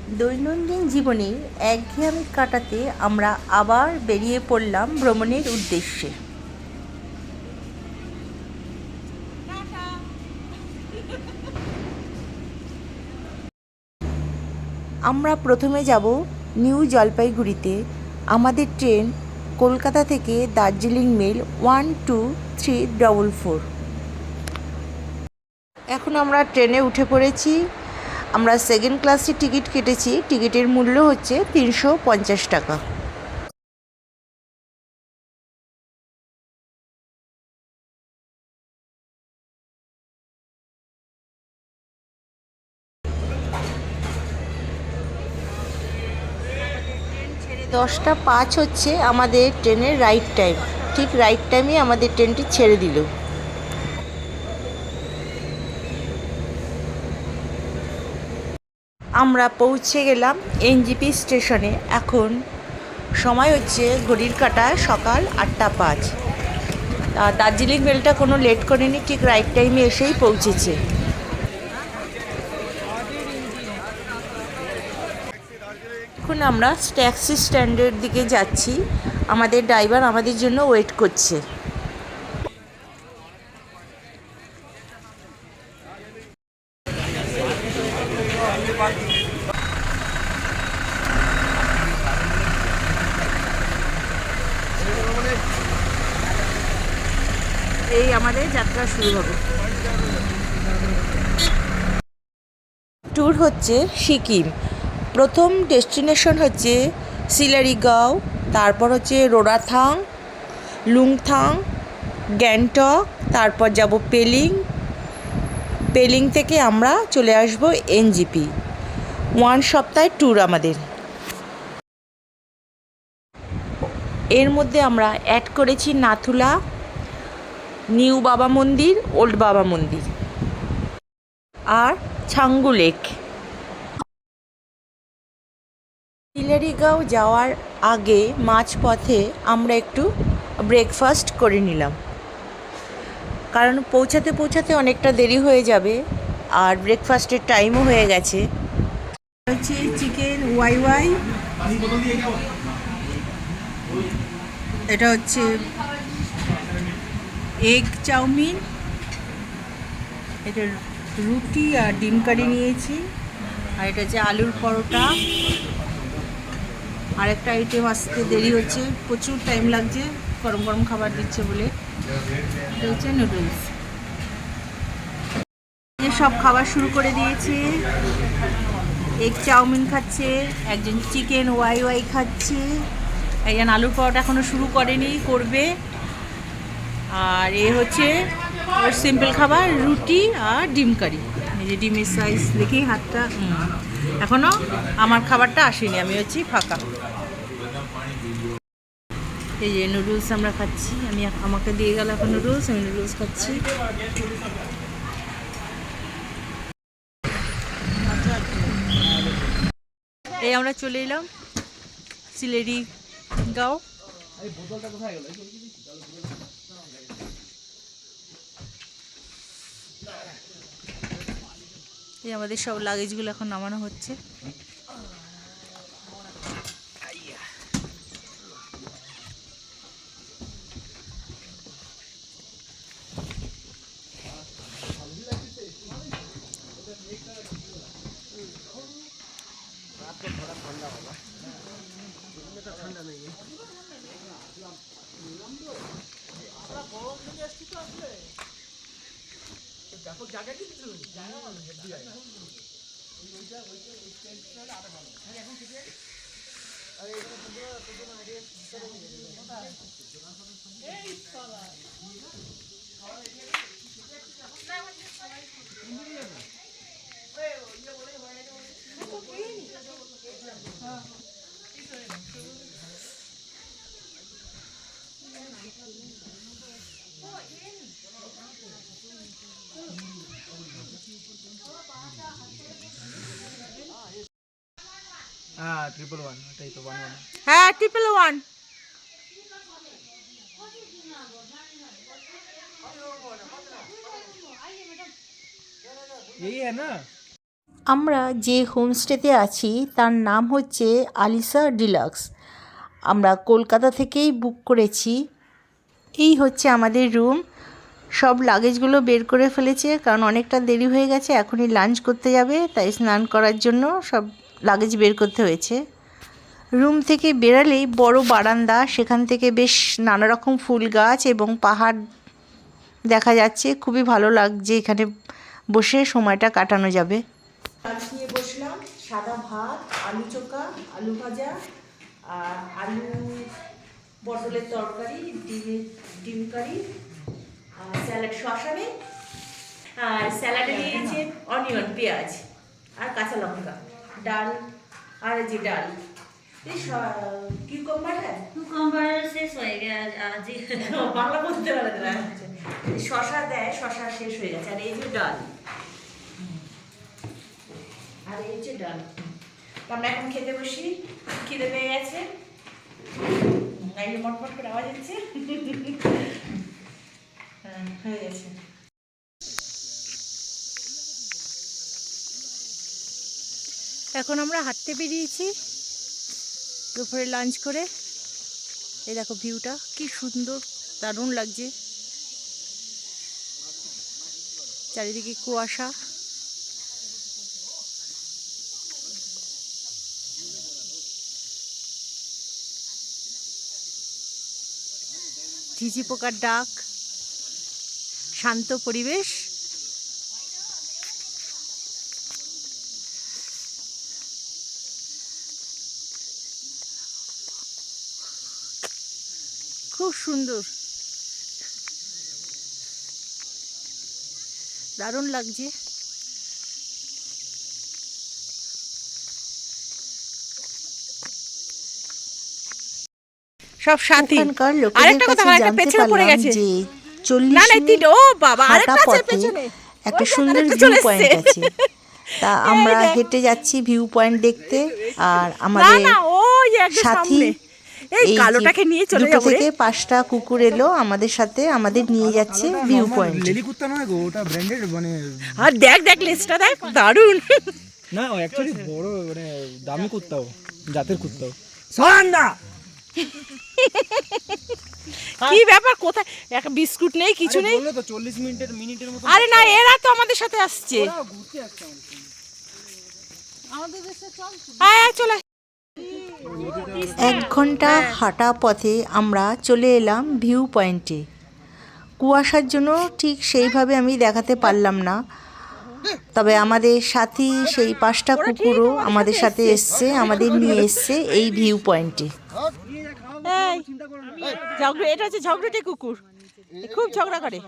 দৈনন্দিন জীবনে একঘেয়েমি কাটাতে আমরা আবার বেরিয়ে পড়লাম ভ্রমণের উদ্দেশ্যে। আমরা প্রথমে যাব নিউ জলপাইগুড়িতে। আমাদের ট্রেন কলকাতা থেকে দার্জিলিং মেল 12344। এখন আমরা ট্রেনে উঠে পড়েছি। আমরা সেকেন্ড ক্লাসে টিকিট কেটেছি। টিকিটের মূল্য হচ্ছে 350 টাকা। ট্রেন 10টা 5 হচ্ছে আমাদের ট্রেনের রাইট টাইম। ঠিক রাইট টাইমে আমাদের ট্রেনটি ছেড়ে দিল। আমরা পৌঁছে গেলাম এনজিপি স্টেশনে। এখন সময় হচ্ছে ঘড়ির কাঁটায় সকাল 8টা 5। দার্জিলিং মেলটা কোনো লেট করেনি, ঠিক রাইট টাইমে এসেই পৌঁছেছে। এখন আমরা ট্যাক্সি স্ট্যান্ডের দিকে যাচ্ছি। আমাদের ড্রাইভার আমাদের জন্য ওয়েট করছে। এই আমাদের যাত্রা শুরু হবে। ট্যুর হচ্ছে সিকিম। প্রথম ডেস্টিনেশন হচ্ছে সিলারিগাঁও, তারপর হচ্ছে রোরাথাং, লুংথাং, গ্যাংটক, তারপর যাব পেলিং। পেলিং থেকে আমরা চলে আসব এনজিপি। 1 সপ্তাহের ট্যুর আমাদের। এর মধ্যে আমরা অ্যাড করেছি নাথুলা, নিউ বাবা মন্দির, ওল্ড বাবা মন্দির আর ছাঙ্গু লেক। সিলারিগাঁও যাওয়ার আগে মাঝপথে আমরা একটু ব্রেকফাস্ট করে নিলাম, কারণ পৌঁছাতে পৌঁছাতে অনেকটা দেরি হয়ে যাবে আর ব্রেকফাস্টের টাইমও হয়ে গেছে। হচ্ছে চিকেন ওয়াই ওয়াই, এটা হচ্ছে এগ চাউমিন, এটা রুটি আর ডিম কারি নিয়েছি, আর এটা হচ্ছে আলুর পরোটা। আরেকটা আইটেম আসতে দেরি হচ্ছে, প্রচুর টাইম লাগছে, গরম গরম খাবার দিচ্ছে বলে। এটা হচ্ছে নুডলস। সব খাবার শুরু করে দিয়েছে। এগ চাউমিন খাচ্ছে, একজন চিকেন ওয়াই ওয়াই খাচ্ছে, একজন আলুর পরোটা এখনও শুরু করেনি, করবে। আর এ হচ্ছে ওর সিম্পল খাবার, রুটি আর ডিম কারি। এই যে ডিমের সাইজ দেখেই হাতটা। এখনও আমার খাবারটা আসেনি, আমি হচ্ছি ফাঁকা। এই যে নুডলস আমরা খাচ্ছি, আমাকে দিয়ে গেল এখন নুডলস, আমি নুডলস খাচ্ছি। এই আমরা চলে এলাম সিলারিগাঁও। এই আমাদের সব লাগেজগুলো এখন নামানো হচ্ছে। হ্যাঁ 111 এটাই তো 11। হ্যাঁ 111। यही है ना। আমরা যে হোমস্টেতে আছি তার নাম হচ্ছে আলিসা ডিলাক্স। আমরা কলকাতা থেকেই বুক করেছি। এই হচ্ছে আমাদের রুম। সব লাগেজগুলো বের করে ফেলেছে, কারণ অনেকটা দেরি হয়ে গেছে, এখনই লাঞ্চ করতে যাবে, তাই স্নান করার জন্য সব লাগেজ বের করতে হয়েছে। রুম থেকে বেরালেই বড় বারান্দা, সেখান থেকে বেশ নানা রকম ফুল গাছ এবং পাহাড় দেখা যাচ্ছে। খুবই ভালো লাগছে, এখানে বসে সময়টা কাটানো যাবে। লাঞ্চ নিয়ে বসলাম, সাদা ভাত, আলু চোখা, আলু ভাজা আর আলু পটলের তরকারি, ডিম কারি আর স্যালাড, শসা নেই, আর স্যালাডে দিয়েছে অনিয়ন, পেঁয়াজ আর কাঁচা লঙ্কা, ডাল আর এই যে ডাল, কিউকাম্বার কুকুম্বার শেষ হয়ে গেছে আজ বাংলা বলতে পারে না, শসা দেয়, শসা শেষ হয়ে গেছে, আর এই যে ডাল, আর এই যে ডাল। আমরা এখন খেতে বসি, খিদে পেয়ে গেছে, মটমট করে আওয়াজ হচ্ছে। হ্যাঁ, হয়ে গেছে। এখন আমরা হাঁটতে বেরিয়েছি দুপুরে লাঞ্চ করে। এই দেখো ভিউটা কি সুন্দর, দারুণ লাগছে, চারিদিকে কুয়াশা। ঝিঝি পোকার ডাক, শান্ত পরিবেশ। খুব সুন্দর, দারুণ লাগছে। সব সাথী। আরেকটা কথা, একটা পেছনে পড়ে গেছে যে 40 না না তিনটে, ও বাবা আরেকটা আছে পেছনে, একটা সুন্দর ভিউ পয়েন্ট আছে। তা আমরা হেঁটে যাচ্ছি ভিউ পয়েন্ট দেখতে, আর আমাদের সাথী এই কালোটাকে নিয়ে চলে যাবো। 2 থেকে 5টা কুকুর এলো আমাদের সাথে, আমাদের নিয়ে যাচ্ছে ভিউ পয়েন্ট। লেলি কুত্তা নয় গো, ওটা ব্র্যান্ডেড, মানে আর দেখ দেখ লেজটা দেখ, দারুণ। না ও অ্যাকচুয়ালি বড়, মানে দামি কুত্তাও, জাতের কুত্তাও। সান্ডা কি ব্যাপার, কোথায় একটা বিস্কুট নেই, কিছু নেই। বললো তো 40 মিনিটের মতো। আরে না, এরা তো আমাদের সাথে আসছে। ঘুরতে আসছে আমাদের দেশে চল, আয় চলে। 1 ঘন্টা হাঁটা পথে আমরা চলে এলাম ভিউ পয়েন্টে। কুয়াশার জন্য ঠিক সেইভাবে আমি দেখাতে পারলাম না, তবে আমাদের সাথী সেই 5টা কুকুরও আমাদের সাথে এসছে, আমাদের নিয়ে এসছে এই ভিউ পয়েন্টে। এটা হচ্ছে ঝগড়াটে কুকুর, খুব ঝগড়া করে।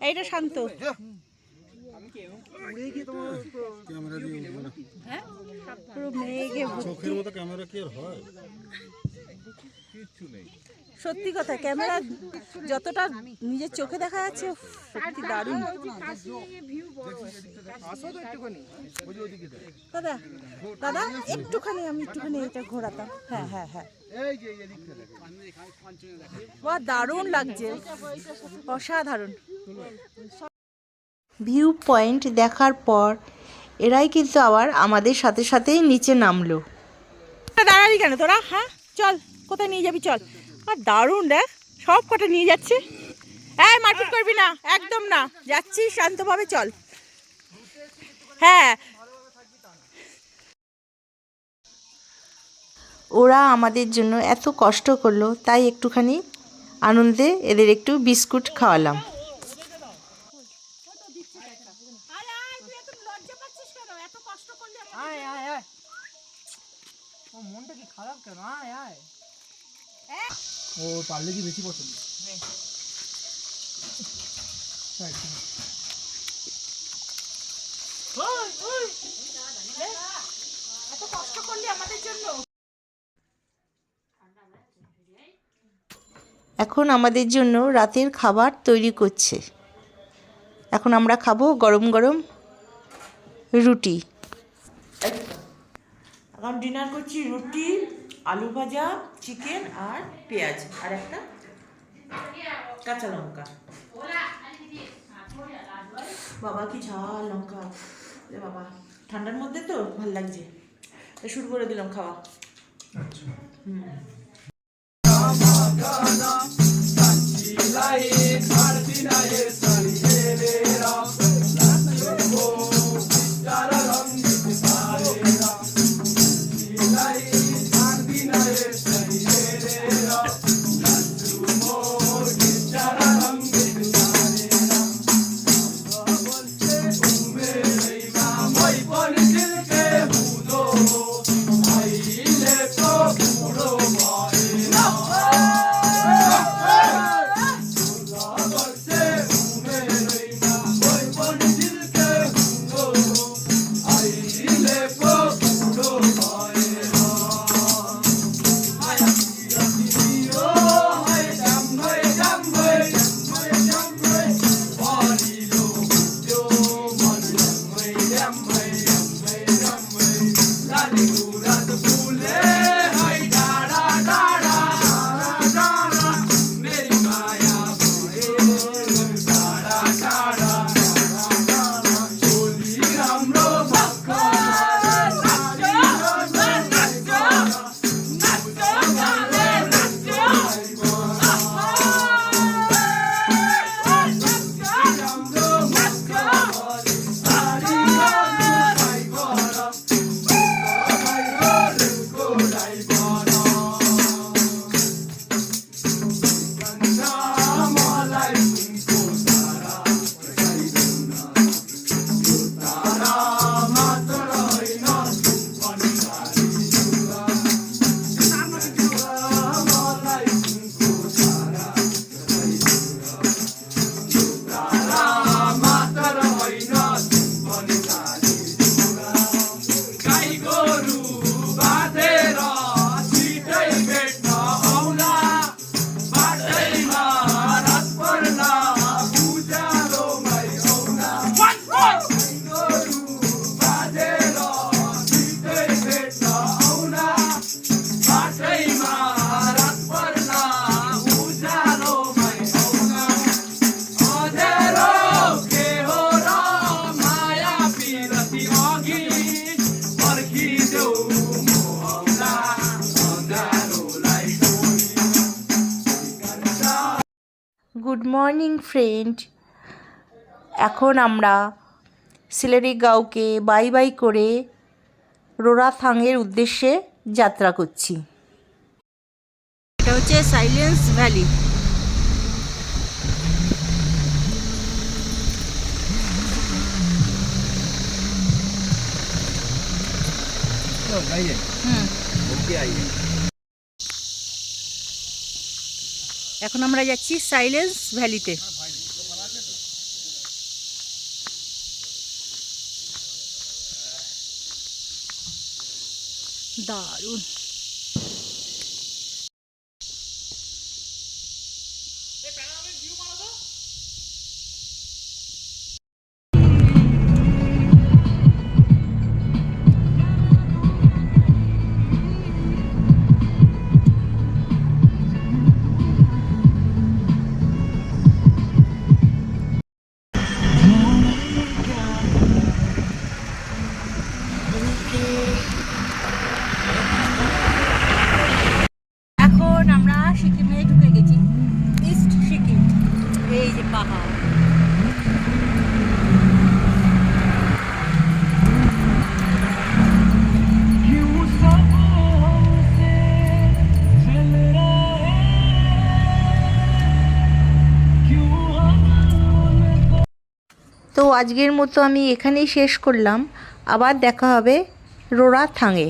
এইটা শান্ত। সত্যি কথা, ক্যামেরা যতটা নিজের চোখে দেখা যাচ্ছে, সত্যি দারুণ। দাদা দাদা একটুখানি, আমি একটুখানি এটা ঘোরাতাম। হ্যাঁ হ্যাঁ হ্যাঁ, বাহ দারুণ লাগছে, অসাধারণ। ভিউ পয়েন্ট দেখার পর এরাই কিন্তু আবার আমাদের সাথে সাথেই নিচে নামলো। দাঁড়ালি কেন তোরা? হ্যাঁ চল, কোথায় নিয়ে যাবি চল। আর দারুণ দেখ, সব কটা নিয়ে যাচ্ছে। হ্যাঁ মারপিট করবি না, একদম না, যাচ্ছি শান্তভাবে চল। হ্যাঁ ওরা আমাদের জন্য এত কষ্ট করলো, তাই একটুখানি আনন্দে এদের একটু বিস্কুট খাওয়ালাম। ও মনটা কি খারাপ কেন? আয় আয়, ও পারলে কি বেশি পছন্দ। এত কষ্ট করলি আমাদের জন্য। এখন আমাদের জন্য রাতের খাবার তৈরি করছে। এখন আমরা খাবো গরম গরম রুটি। এখন ডিনার করছি, রুটি, আলু ভাজা, চিকেন আর পেঁয়াজ, আর একটা কাঁচা লঙ্কা। বাবা কি ঝাল লঙ্কা, এ বাবা, ঠান্ডার মধ্যে তো ভাল লাগছে, তো শুরু করে দিলাম খাওয়া। গুড মর্নিং ফ্রেন্ড, এখন আমরা সিলেরিগাঁওকে বাই বাই করে রোরাথাংয়ের উদ্দেশ্যে যাত্রা করছি। এটা হচ্ছে সাইলেন্স ভ্যালি। এখন আমরা যাচ্ছি সাইলেন্স ভ্যালিতে। দারুণ। সিকিমে ঢুকে গেছি, ইস্ট সিকিম। এই যে পাহাড়, তো আজকের মতো আমি এখানেই শেষ করলাম। আবার দেখা হবে রোরাথাংয়ে।